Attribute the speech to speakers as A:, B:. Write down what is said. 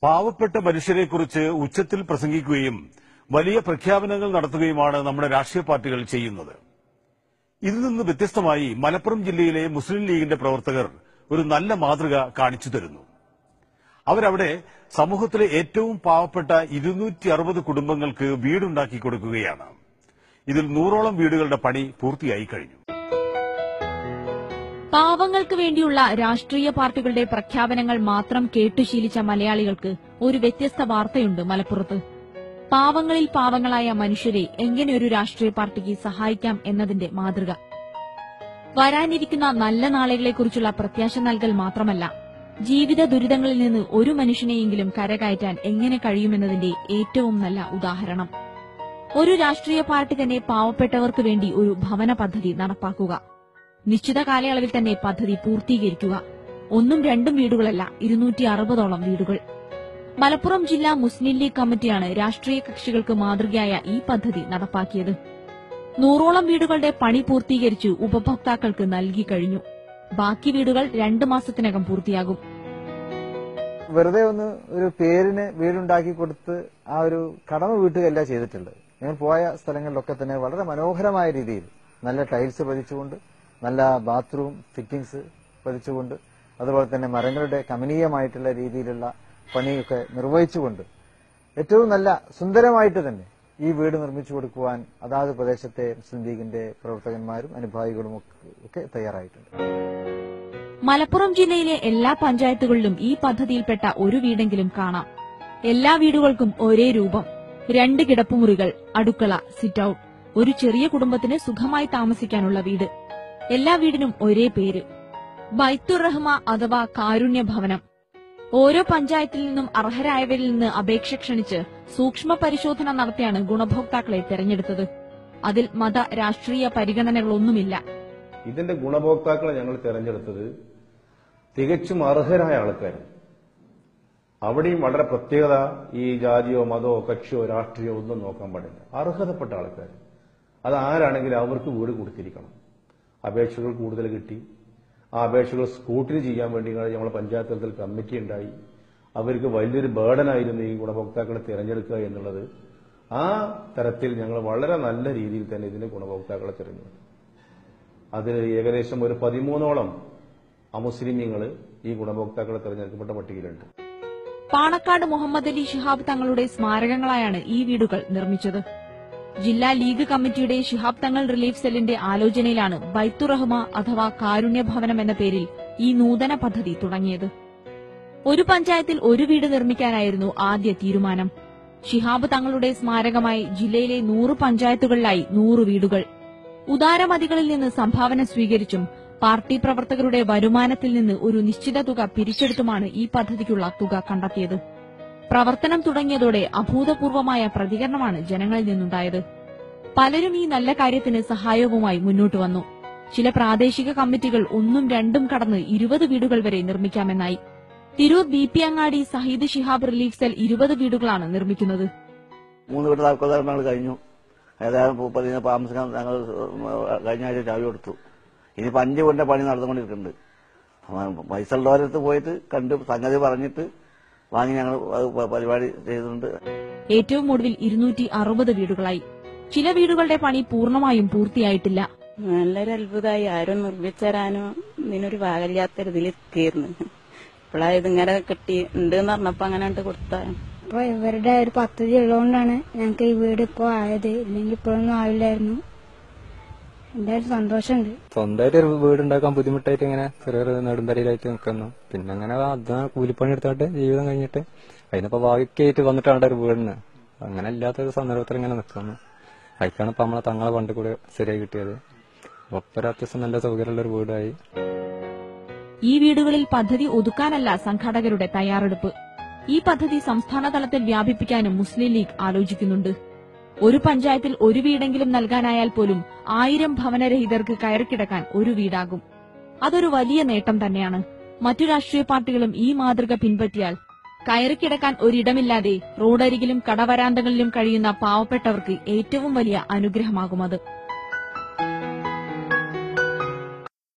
A: പാവപ്പെട്ട മനുഷ്യരെക്കുറിച്ച് ഉച്ചത്തിൽ പ്രസംഗിക്കുകയും വലിയ പ്രഖ്യാപനങ്ങൾ നടത്തുകയുമാണ് നമ്മുടെ രാഷ്ട്രീയ പാർട്ടികൾ ചെയ്യുന്നത്. ഇതിൽ നിന്ന് വ്യത്യസ്തമായി മലപ്പുറം ജില്ലയിലെ മുസ്ലിം ലീഗിന്റെ പ്രവർത്തകർ ഒരു നല്ല മാതൃക കാണിച്ചു തരുന്നു. അവരവിടെ സമൂഹത്തിലെ ഏറ്റവും പാവപ്പെട്ട 260 കുടുംബങ്ങൾക്ക് വീടുണ്ടാക്കി കൊടുക്കുകയാണ്. ഇതിൽ 100ഓളം വീടുകളുടെ പണി പൂർത്തിയായി കഴിഞ്ഞു.
B: പാവങ്ങൾക്ക് വേണ്ടിയുള്ള രാഷ്ട്രീയ പാർട്ടികളുടെ പ്രഖ്യാപനങ്ങൾ മാത്രം കേട്ടുശീലിച്ച മലയാളികൾക്ക് ഒരു വ്യത്യസ്ത വാർത്തയുണ്ട് മലപ്പുറത്ത്. പാവങ്ങളിൽ പാവങ്ങളായ മനുഷ്യരെ എങ്ങനെ ഒരു രാഷ്ട്രീയ പാർട്ടിക്ക് സഹായിക്കാം എന്നതിന്റെ മാതൃക. വരാനിരിക്കുന്ന നല്ല നാളുകളെക്കുറിച്ചുള്ള പ്രത്യാശ നൽകൽ മാത്രമല്ല, ജീവിത ദുരിതങ്ങളിൽ നിന്ന് ഒരു മനുഷ്യനെയെങ്കിലും കരകയറ്റാൻ എങ്ങനെ കഴിയുമെന്നതിന്റെ ഏറ്റവും നല്ല ഉദാഹരണം. ഒരു രാഷ്ട്രീയ പാർട്ടി തന്നെ പാവപ്പെട്ടവർക്ക് വേണ്ടി ഒരു ഭവന പദ്ധതി നടപ്പാക്കുക. നിശ്ചിത കാലയളവിൽ തന്നെ പദ്ധതി പൂർത്തീകരിക്കുക. 1ഉം 2ഉം വീടുകളല്ല, 260ഓളം വീടുകൾ. മലപ്പുറം ജില്ലാ മുസ്ലിം ലീഗ് കമ്മിറ്റിയാണ് രാഷ്ട്രീയ കക്ഷികൾക്ക് മാതൃകയായ ഈ പദ്ധതി നടപ്പാക്കിയത്. 100ഓളം വീടുകളുടെ പണി പൂർത്തീകരിച്ച് ഉപഭോക്താക്കൾക്ക് നൽകി കഴിഞ്ഞു. ബാക്കി വീടുകൾ 2 മാസത്തിനകം പൂർത്തിയാകും.
C: വെറുതെ ഒരു പേരിന് വീടുണ്ടാക്കി കൊടുത്ത് ആ ഒരു കടമ വീട്ടുകയല്ല ചെയ്തിട്ടുള്ളത്. ഞങ്ങൾ പോയ സ്ഥലങ്ങളിലൊക്കെ തന്നെ വളരെ മനോഹരമായ രീതിയിൽ നല്ല ടൈൽസ് പതിച്ചുകൊണ്ട്, നല്ല ബാത്റൂം ഫിറ്റിംഗ്സ് പതിച്ചുകൊണ്ട്, അതുപോലെ തന്നെ മരങ്ങളുടെ കമനീയമായിട്ടുള്ള രീതിയിലുള്ള പണിയൊക്കെ നിർവഹിച്ചുകൊണ്ട് ഏറ്റവും നല്ല സുന്ദരമായിട്ട് തന്നെ ഈ വീട് നിർമ്മിച്ചു കൊടുക്കുവാൻ അതാത് പ്രദേശത്തെ മുസ്ലിം ലീഗിന്റെ പ്രവർത്തകന്മാരും അനുഭാവികളും ഒക്കെ തയ്യാറായിട്ടുണ്ട്.
B: മലപ്പുറം ജില്ലയിലെ എല്ലാ പഞ്ചായത്തുകളിലും ഈ പദ്ധതിയിൽപ്പെട്ട ഒരു വീടെങ്കിലും കാണാം. എല്ലാ വീടുകൾക്കും ഒരേ രൂപം, 2 കിടപ്പുമുറികൾ, അടുക്കള, സിറ്റ് ഔട്ട്, ഒരു ചെറിയ കുടുംബത്തിന് സുഖമായി താമസിക്കാനുള്ള വീട്. എല്ലാ വീടിനും ഒരേ പേര്, ബൈത്തുർ റഹ്മ അഥവാ കാരുണ്യ ഭവനം. ഓരോ പഞ്ചായത്തിൽ നിന്നും അർഹരായവരിൽ നിന്ന് അപേക്ഷ ക്ഷണിച്ച് സൂക്ഷ്മ പരിശോധന നടത്തിയാണ് ഗുണഭോക്താക്കളെ തെരഞ്ഞെടുത്തത്. അതിൽ മത രാഷ്ട്രീയ പരിഗണനകളൊന്നുമില്ല.
D: ഇതിന്റെ ഗുണഭോക്താക്കളെ ഞങ്ങൾ തെരഞ്ഞെടുത്തത് തികച്ചും അർഹരായ ആൾക്കാർ. അവിടെയും വളരെ പ്രത്യേകത, ഈ ജാതിയോ മതമോ കക്ഷിയോ രാഷ്ട്രീയോ ഒന്നും നോക്കാൻ പാടില്ല. അർഹതപ്പെട്ട ആൾക്കാർ, അത് ആരാണെങ്കിലും അവർക്ക് വീട് കൊടുത്തിരിക്കണം. അപേക്ഷകൾ കൂടുതൽ കിട്ടി. ആ അപേക്ഷകൾ സ്കൂട്ടിനി ചെയ്യാൻ വേണ്ടി ഞങ്ങൾ പഞ്ചായത്ത് തലത്തിൽ കമ്മിറ്റി ഉണ്ടായി. അവർക്ക് വലിയൊരു ബേർഡനായിരുന്നു ഈ ഗുണഭോക്താക്കളെ തിരഞ്ഞെടുക്കുക എന്നുള്ളത്. ആ തരത്തിൽ ഞങ്ങൾ വളരെ നല്ല രീതിയിൽ തന്നെ ഇതിന്റെ ഗുണഭോക്താക്കളെ തിരഞ്ഞെടുത്തു. അതിൽ ഏകദേശം ഒരു 13ഓളം അമുസ്ലിമീങ്ങൾ ഈ ഗുണഭോക്താക്കളെ തിരഞ്ഞെടുക്കപ്പെട്ട പട്ടികയിലുണ്ട്.
B: പാണക്കാട് മുഹമ്മദ് അലി ശിഹാബ് തങ്ങളുടെ സ്മാരകങ്ങളായാണ് ഈ വീടുകൾ നിർമ്മിച്ചത്. ജില്ലാ ലീഗ് കമ്മിറ്റിയുടെ ശിഹാബ് തങ്ങൾ റിലീഫ് സെല്ലിന്റെ ആലോചനയിലാണ് ബൈത്തുർ റഹ്മ അഥവാ കാരുണ്യ ഭവനം എന്ന പേരിൽ ഈ നൂതന പദ്ധതി തുടങ്ങിയത്. ഒരു പഞ്ചായത്തിൽ ഒരു വീട് നിർമ്മിക്കാനായിരുന്നു ആദ്യ തീരുമാനം. ശിഹാബ് തങ്ങളുടെ സ്മാരകമായി ജില്ലയിലെ 100 പഞ്ചായത്തുകളിലായി 100 വീടുകൾ. ഉദാരമതികളിൽ നിന്ന് സംഭാവന സ്വീകരിച്ചും പാർട്ടി പ്രവർത്തകരുടെ വരുമാനത്തിൽ നിന്ന് ഒരു നിശ്ചിത തുക പിരിച്ചെടുത്തുമാണ് ഈ പദ്ധതിക്കുള്ള തുക കണ്ടെത്തിയത്. പ്രവർത്തനം തുടങ്ങിയതോടെ അഭൂതപൂർവമായ പ്രതികരണമാണ് ജനങ്ങളിൽ നിന്നുണ്ടായത്. പലരും ഈ നല്ല കാര്യത്തിന് സഹായവുമായി മുന്നോട്ട് വന്നു. ചില പ്രാദേശിക കമ്മിറ്റികൾ 1ഉം 2ഉം കടന്ന് 20 വീടുകൾ വരെ നിർമ്മിക്കാമെന്നായി. തിരൂർ BP അങ്ങാടി സഹീദ് ശിഹാബ് റിലീഫ് സെൽ 20 വീടുകളാണ് നിർമ്മിക്കുന്നത്.
E: 3 വീട് താൽക്കാലികങ്ങൾ കഴിഞ്ഞു. ഏതായാലും താമസിക്കാൻ ഞങ്ങൾ കഴിഞ്ഞ ആഴ്ച ചാവി കൊടുത്തു. ഇനിയിപ്പോൾ 5 വീടിന്റെ പണി നടന്നുകൊണ്ടിരിക്കുന്നുണ്ട്. പൈസ ഉള്ളവരടുത്ത് പോയിട്ട് കണ്ട് സംഗതി പറഞ്ഞിട്ട് വാങ്ങി ഞങ്ങൾ പരിപാടി ചെയ്തിട്ടുണ്ട്.
B: ഏറ്റവും ഒടുവിൽ 260 വീടുകളായി. ചില വീടുകളുടെ പണി പൂർണ്ണമായും പൂർത്തിയായിട്ടില്ല.
F: നല്ലൊരു അത്ഭുതമായി. ആരും നിർമ്മിച്ചരാനോ ഇതിനൊരു ഭാഗമില്ലാത്തൊരിതിൽ എത്തിയിരുന്നു. ഇപ്പോഴായത് ഇങ്ങനെ കിട്ടി ഉണ്ട് എന്ന് പറഞ്ഞപ്പോ അങ്ങനെ കൊടുത്താ.
G: അപ്പൊ ഇവരുടെ ഒരു പദ്ധതി ഉള്ളതുകൊണ്ടാണ് ഞങ്ങൾക്ക് ഈ വീട് ഇപ്പോ ആയത്. ഇല്ലെങ്കിൽ ഇപ്പോഴൊന്നും ആവില്ലായിരുന്നു. എന്തായാലും സന്തോഷമുണ്ട്.
H: സ്വന്തമായിട്ട് ഒരു വീടുണ്ടാക്കാൻ ബുദ്ധിമുട്ടായിട്ട് ഇങ്ങനെ ചെറിയൊരു നെടുമ്പരയിലായിട്ട് നിൽക്കുന്നു. പിന്നെ അങ്ങനെ കൂലിപ്പണി എടുത്തോട്ട് ജീവിതം കഴിഞ്ഞിട്ട് അതിനിപ്പോ ബാക്കിയായിട്ട് വന്നിട്ടാണ് ഒരു വീടിന്. അങ്ങനെ ഇല്ലാത്തൊരു സന്ദർഭത്തിൽ ഇങ്ങനെ നിൽക്കുന്നു. അതിക്കാണ് ഇപ്പൊ നമ്മളെ തങ്ങളെ പണ്ട് കൂടെ ശരിയായി കിട്ടിയത്. ഒപ്പം അത്യാവശ്യം നല്ല സൗകര്യമുള്ള ഒരു വീടായി.
B: ഈ വീടുകളിൽ പദ്ധതി ഒതുക്കാനല്ല സംഘാടകരുടെ തയ്യാറെടുപ്പ്. ഈ പദ്ധതി സംസ്ഥാന തലത്തിൽ വ്യാപിപ്പിക്കാനും മുസ്ലിം ലീഗ് ആലോചിക്കുന്നുണ്ട്. ഒരു പഞ്ചായത്തിൽ ഒരു വീടെങ്കിലും നൽകാനായാൽ പോലും 1000 ഭവനരഹിതർക്ക് കയറിക്കിടക്കാൻ ഒരു വീടാകും. അതൊരു വലിയ നേട്ടം തന്നെയാണ്. മറ്റു രാഷ്ട്രീയ പാർട്ടികളും ഈ മാതൃക പിൻപറ്റിയാൽ കയറിക്കിടക്കാൻ ഒരിടമില്ലാതെ റോഡരികിലും കടവരാന്തകളിലും കഴിയുന്ന പാവപ്പെട്ടവർക്ക് ഏറ്റവും വലിയ അനുഗ്രഹമാകുമത്.